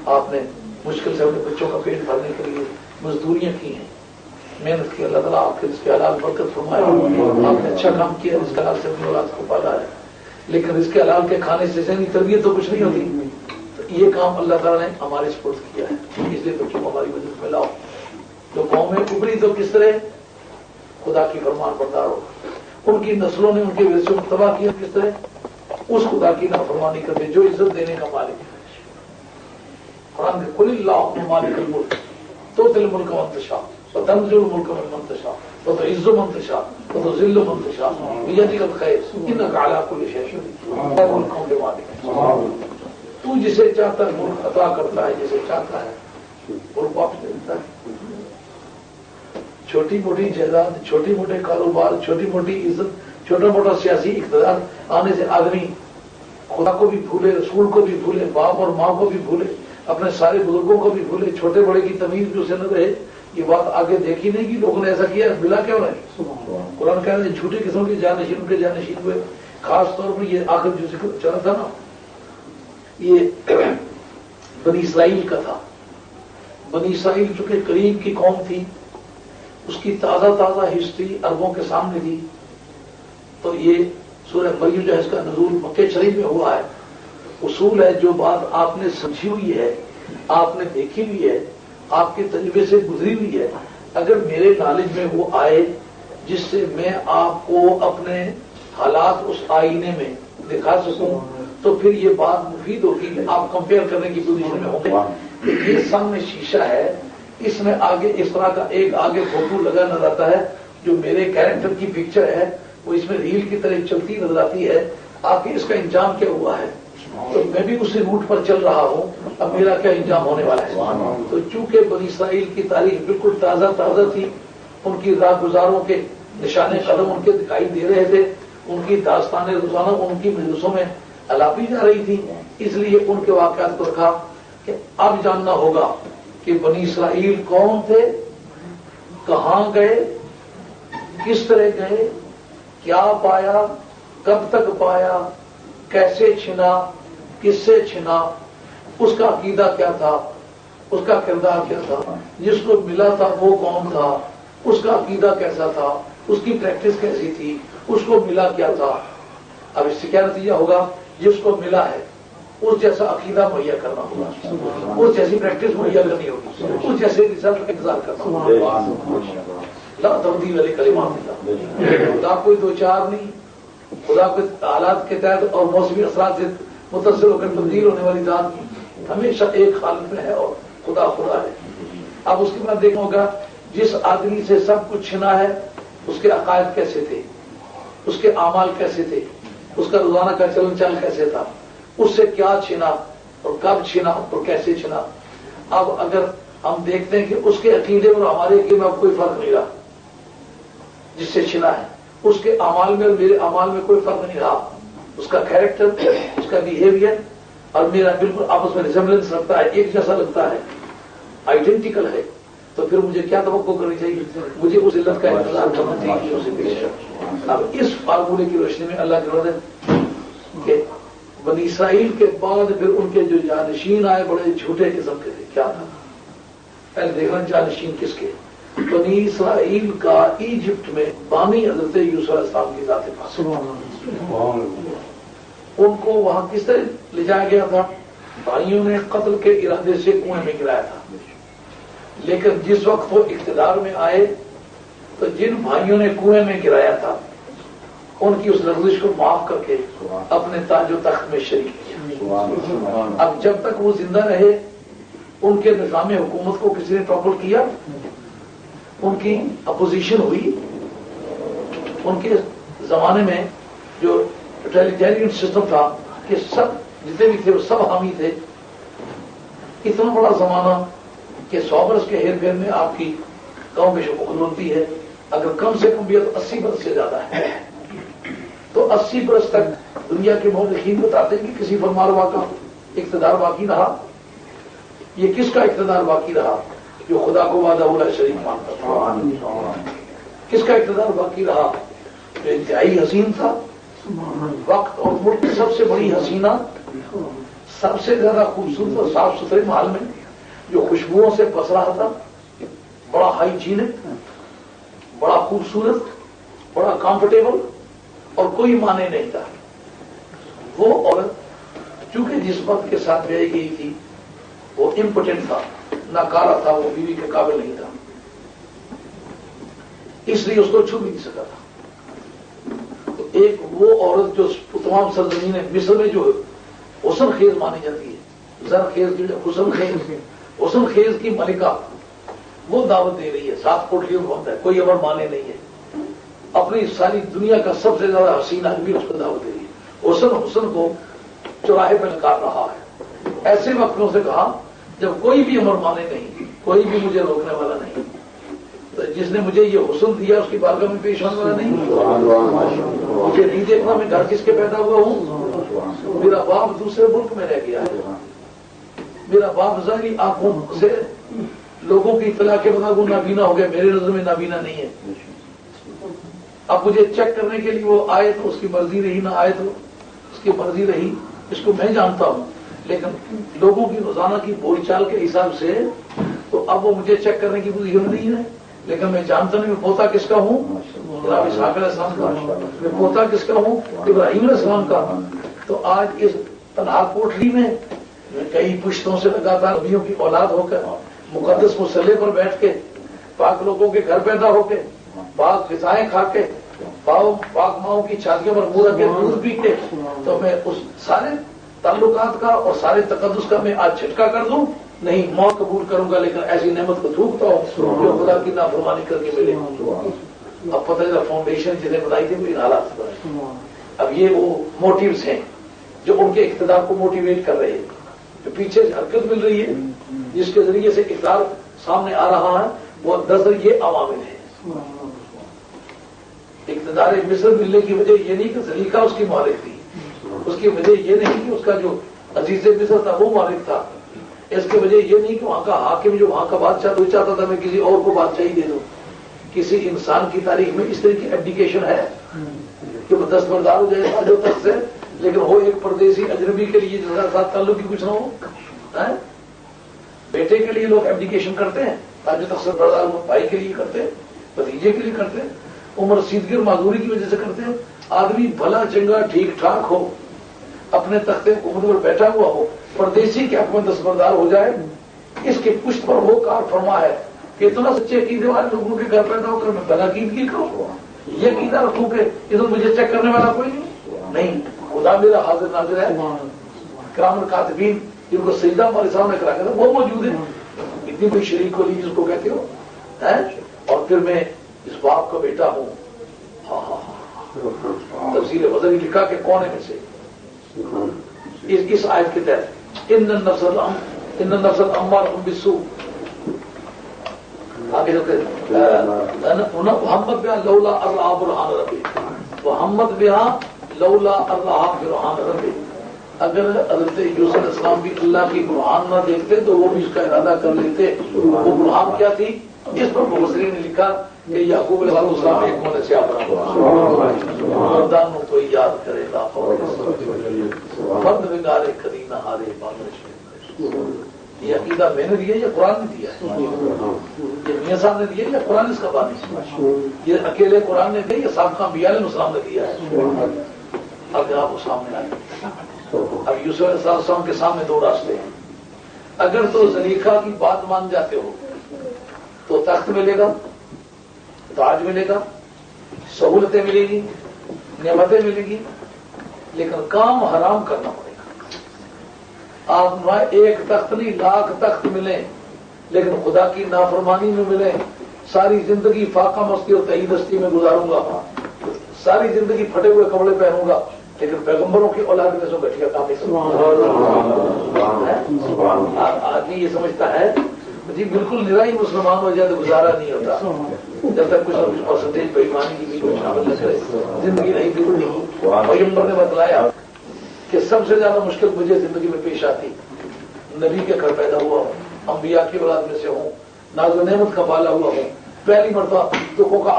آپ نے مشکل سے اپنے بچوں کا پیٹ بھرنے کے لیے مزدوریاں کی ہیں، محنت کی، اللہ تعالیٰ آپ کے رزق حلال برکت فرمائے، آپ نے اچھا کام کیا، رزق حلال سے اپنی اولاد کو پالا ہے، لیکن رزق حلال کے کھانے سے ذہنی تربیت تو کچھ نہیں ہوتی، تو یہ کام اللہ تعالیٰ نے ہمارے سپرد کیا ہے، اس لیے بچوں کو ہماری مدد میں لاؤ، جو قومیں ابری تو کس طرح خدا کی فرمان بردار ہو، ان کی نسلوں نے ان کے ورثوں کو تباہ کیا کس طرح، اس خدا کی نافرمانی کرتے جو عزت دینے کا مالک ہے۔ قرآن میں قل اللہ مالک الملک تؤتی الملک من تشاء وتنزع الملک ممن تشاء وتعز من تشاء وتذل من تشاء بیدک الخیر انک علی کل شیء قدیر، اے ملکوں کے مالک تو جسے چاہتا ہے ملک عطا کرتا ہے، جسے چاہتا ہے ملک واپس دیتا ہے۔ چھوٹی موٹی جائیداد، چھوٹی موٹے کاروبار، چھوٹی موٹی عزت، چھوٹا موٹا سیاسی اقتدار آنے سے آدمی خدا کو بھی بھولے، رسول کو بھی بھولے، باپ اور ماں کو بھی بھولے، اپنے سارے بزرگوں کو بھی بھولے، چھوٹے بڑے کی تمیز بھی اسے نہ رہے۔ یہ بات آگے دیکھی نہیں کہ لوگوں نے ایسا کیا، ملا کیوں نہیں؟ قرآن کہہ رہے ہیں جھوٹے قسم کے جانشین کے جانشین ہوئے، خاص طور پر یہ آخر جو ذکر چلا تھا نا، یہ بنی اسرائیل کا تھا۔ بنی اسرائیل چونکہ قریب کی قوم تھی، اس کی تازہ ہسٹری عربوں کے سامنے تھی، تو یہ سورہ مریم جو ہے اس کا نزول مکہ شریف میں ہوا ہے۔ اصول ہے جو بات آپ نے سمجھی ہوئی ہے، آپ نے دیکھی ہوئی ہے، آپ کے تجربے سے گزری ہوئی ہے، اگر میرے نالج میں وہ آئے جس سے میں آپ کو اپنے حالات اس آئینے میں دکھا سکوں، تو پھر یہ بات مفید ہوگی، آپ کمپیئر کرنے کی پوزیشن میں ہوں گے۔ یہ سامنے شیشہ ہے، اس میں آگے اس طرح کا ایک آگے فوٹو لگا نظر آتا ہے، جو میرے کیریکٹر کی پکچر ہے وہ اس میں ریل کی طرح چلتی نظر آتی ہے، آگے اس کا انجام کیا ہوا ہے، تو میں بھی اسی روٹ پر چل رہا ہوں، اب میرا کیا انجام ہونے والا ہے۔ تو چونکہ بنی اسرائیل کی تاریخ بالکل تازہ تھی، ان کی راہ گزاروں کے نشانے قدم ان کے دکھائی دے رہے تھے، ان کی داستانیں روزانہ ان کی مجلسوں میں الاپی جا رہی تھی، اس لیے ان کے واقعات کو رکھا کہ اب جاننا ہوگا کہ بنی اسرائیل کون تھے، کہاں گئے، کس طرح گئے، کیا پایا، کب تک پایا، کیسے چھنا، کس سے چھنا، اس کا عقیدہ کیا تھا، اس کا کردار کیا تھا، جس کو ملا تھا وہ کون تھا، اس کا عقیدہ کیسا تھا، اس کی پریکٹس کیسی تھی، اس کو ملا کیا تھا۔ اب اس سے کیا نتیجہ ہوگا، جس کو ملا ہے اس جیسا عقیدہ مہیا کرنا ہوگا، اس جیسی پریکٹس مہیا کرنی ہوگی، اس جیسے رزلٹ کا انتظار کرنا ہوگا۔ لا تبدیل لکلمات اللہ، خدا کوئی دو چار نہیں، خدا کے حالات کے تحت اور موسمی اثرات سے متاثر ہو کر تبدیل ہونے والی ذات ہمیشہ ایک خالق میں ہے اور خدا ہے۔ اب اس کے بعد دیکھنا ہوگا جس آدمی سے سب کچھ چھنا ہے اس کے عقائد کیسے تھے، اس کے اعمال کیسے تھے، اس کا روزانہ کا چلن چال کیسے تھا، اس سے کیا چھنا اور کب چھنا اور کیسے چھنا۔ اب اگر ہم دیکھتے ہیں کہ اس کے عقیدے اور ہمارے عقیدے میں اب کوئی فرق نہیں رہا، جس سے چھنا ہے اس کے اعمال میں اور میرے اعمال میں کوئی فرق نہیں رہا، اس کا کیریکٹر، اس کا بیہیویئر اور میرا بالکل آپس میں ریزمبلنس رکھتا ہے، ایک جیسا لگتا ہے، آئیڈینٹیکل ہے، تو پھر مجھے کیا توقع کرنی چاہیے، مجھے اس علت کا انتظار کرنا چاہیے جو اسے پیش ہے۔ اب اس فارمولے کی روشنی میں اللہ کی مدد کہ بنی اسرائیل کے بعد پھر ان کے جو جانشین آئے بڑے جھوٹے قسم کے تھے، کیا تھا پہلے دیکھنا، جانشین کس کے، بنی اسرائیل کا ایجپٹ میں بانی حضرت یوسف علیہ السلام کی ذات پاک، ان کو وہاں کس طرح لے جایا گیا تھا، بھائیوں نے قتل کے ارادے سے کنویں میں گرایا تھا، لیکن جس وقت وہ اقتدار میں آئے تو جن بھائیوں نے کنویں میں گرایا تھا ان کی اس لغزش کو معاف کر کے اپنے تاج و تخت میں شریک کیا۔ اب جب تک وہ زندہ رہے ان کے نظام حکومت کو کسی نے ٹاپل کیا، ان کی اپوزیشن ہوئی، ان کے زمانے میں جو ٹوٹلیٹیرین سسٹم تھا کہ سب جتنے بھی تھے وہ سب حامی تھے، اتنا بڑا زمانہ کہ 100 برس کے ہیر پھیر میں آپ کی قوم میں شکوک ملتی ہے، اگر کم سے کم بھی تو 80 برس سے زیادہ ہے، تو 80 برس تک دنیا کے مورخین بتاتے ہیں کہ کسی فرمانروا کا اقتدار باقی رہا۔ یہ کس کا اقتدار باقی رہا؟ جو خدا کو وحدہ لا شریک مانتا تھا۔ کس کا اقتدار باقی رہا؟ جو انتہائی حسین تھا، وقت اور ملک کی سب سے بڑی حسینہ، سب سے زیادہ خوبصورت اور صاف ستھرے محل میں جو خوشبوؤں سے پس رہا تھا، بڑا ہائیجینک، بڑا خوبصورت، بڑا کمفرٹیبل اور کوئی معنی نہیں تھا. وہ عورت چونکہ جس مرد کے ساتھ بیائی گئی تھی وہ امپوٹنٹ تھا، ناکارہ تھا، وہ بیوی کے قابل نہیں تھا، اس لیے اس کو چھو بھی نہیں سکا تھا. تو ایک وہ عورت جو تمام سرزمین مصر میں جو حسن خیز مانی جاتی ہے، زر خیز جو حسن خیز کی ملکہ، وہ دعوت دے رہی ہے، 7 کوٹلیوں بہت ہے، کوئی امر مانے نہیں ہے، اپنی ساری دنیا کا سب سے زیادہ حسین آدمی اس کو دعوت دے رہی ہے، حسن کو چوراہے پہ نکال رہا ہے. ایسے وقت میں اسے کہا جب کوئی بھی امر مانے نہیں، کوئی بھی مجھے روکنے والا نہیں، تو جس نے مجھے یہ حسن دیا اس کی بارگاہ میں پیش ہونے والا نہیں. مجھے نہیں دیکھنا میں گھر کس کے پیدا ہوا ہوں، میرا باپ دوسرے ملک میں رہ گیا ہے، میرا باپ ظاہری آنکھوں سے لوگوں کی اطلاع کے بنا وہ نابینا ہو گیا، میرے نظر میں نابینا نہیں ہے. اب مجھے چیک کرنے کے لیے وہ آئے تو اس کی مرضی رہی، نہ آئے تو اس کی مرضی رہی، اس کو میں جانتا ہوں. لیکن لوگوں کی روزانہ کی بول چال کے حساب سے تو اب وہ مجھے چیک کرنے کی پوزیشن نہیں ہے، لیکن میں جانتا نہیں میں پوتا کس کا ہوں، جناب اسحاق علیہ السلام کا، میں پوتا کس کا ہوں، ابراہیم علیہ السلام کا. تو آج اس تنہا کوٹلی میں کئی پشتوں سے لگاتار نبیوں کی اولاد ہو کر مقدس مسلح پر بیٹھ کے پاک لوگوں کے گھر پیدا ہو کے پاک غذائیں کھا کے پاک ماؤں کی چھاتیوں پر منہ رکھ کے دودھ پی کے، تو میں اس سارے تعلقات کا اور سارے تقدس کا میں آج جھٹکا کر دوں؟ نہیں، موت قبول کروں گا، لیکن ایسی نعمت کو تھوکتا ہوں جو خدا کی نافرمانی کر کے ملے. اب پتہ چلا فاؤنڈیشن جنہیں بنائی تھی وہ ان حالات بنائی. اب یہ وہ موٹیوز ہیں جو ان کے اقتدار کو موٹیویٹ کر رہے ہیں، جو پیچھے سے حرکت مل رہی ہے جس کے ذریعے سے اقتدار سامنے آ رہا ہے، وہ دراصل یہ عوامل ہیں. اقتدار مصر ملنے کی وجہ یہ نہیں کہ زلیخا اس کی مالک تھی، اس کی وجہ یہ نہیں کہ اس کا جو عزیز مصر تھا وہ مالک تھا، اس کی وجہ یہ نہیں کہ وہاں کا حاکم جو وہاں کا بادشاہ وہ چاہتا تھا میں کسی اور کو بادشاہی دے دوں. کسی انسان کی تاریخ میں اس طرح کی ایبڈیکیشن ہے کہ وہ دستبردار ہو جائے جو تخت سے، لیکن وہ ایک پردیسی اجنبی کے لیے جس کے ساتھ تعلق ہی کچھ نہ ہو. بیٹے کے لیے لوگ ایبڈیکیشن کرتے ہیں، تاج تخت سے بردار بھائی کے لیے کرتے ہیں، بھتیجے کے لیے کرتے ہیں، عمر رسیدگی اور معذوری کی وجہ سے کرتے ہیں. آدمی بھلا چنگا ٹھیک ٹھاک ہو، اپنے تختے حکومت پر بیٹھا ہوا ہو، پردیسی کے حق میں دستبردار ہو جائے، اس کے پشت پر وہ کار فرما ہے کہ اتنا سچے عقیدے والے لوگوں کے گھر پیدا ہو کر میں بدعقیدگی کروں، یہ عقیدہ رکھوں کہ ادھر مجھے چیک کرنے والا کوئی نہیں. خدا میرا حاضر ناظر ہے، کرام الکاتبین جن کو سجدہ ہمارے سامنے کرا کے وہ موجود ہیں. اتنی کوئی شریک ہولی جس کو کہتے ہو، اور پھر میں اس باپ کا بیٹا ہوں. تفصیل وزن لکھا کہ کونے میں سے اس آیت کے تحت ان النفس الامارۃ بالسوء آگے محمد بها لولا الرعا برهان ربی، محمد بها لولا الرعا برهان ربی. اگر حضرت یوسف علیہ السلام بھی اللہ کی برہان نہ دیکھتے تو وہ بھی اس کا ارادہ کر لیتے. وہ برہان کیا تھی؟ اس پر مفسرین نے لکھا کہ یعقوب علیہ السلام ایک من سے مردان کو یاد کرے گا فرد بگارے کدی نہ ہارے بادش. یہ عقیدہ میں نے دیا یا قرآن نے دیا ہے؟ یہ میاں صاحب نے دیا یا قرآن اس کا بات؟ یہ اکیلے قرآن نے دیا یا سابقہ انبیاء علیہ السلام نے دیا ہے؟ اگر آپ سامنے آئے اب یوسف علیہ السلام کے سامنے دو راستے ہیں. اگر تو زلیخا کی بات مان جاتے ہو تو تخت ملے گا، تاج ملے گا، سہولتیں ملے گی، نعمتیں ملیں گی، لیکن کام حرام کرنا پڑے گا. آپ ایک تخت نہیں 1,00,000 تخت ملیں لیکن خدا کی نافرمانی میں ملیں. ساری زندگی فاقہ مستی اور تہی دستی میں گزاروں گا، ساری زندگی پھٹے ہوئے کپڑے پہنوں گا، لیکن پیغمبروں کی اولاد میں سو گٹھیا کام آدمی یہ سمجھتا ہے جی بالکل نرائی مسلمان ہو جائے تو گزارا نہیں ہوتا جب تک کچھ نہ کچھ پرسنٹیج بےایمانی کی بھی شامل نہ کرے، زندگی نہیں گزرنی. پیغمبر نے بتلایا کہ سب سے زیادہ مشکل مجھے زندگی میں پیش آتی، نبی کے گھر پیدا ہوا ہوں، انبیاء کی اولاد میں سے ہوں، ناز و نعمت کا پالا ہوا ہوں، پہلی مرتبہ دکھوں کا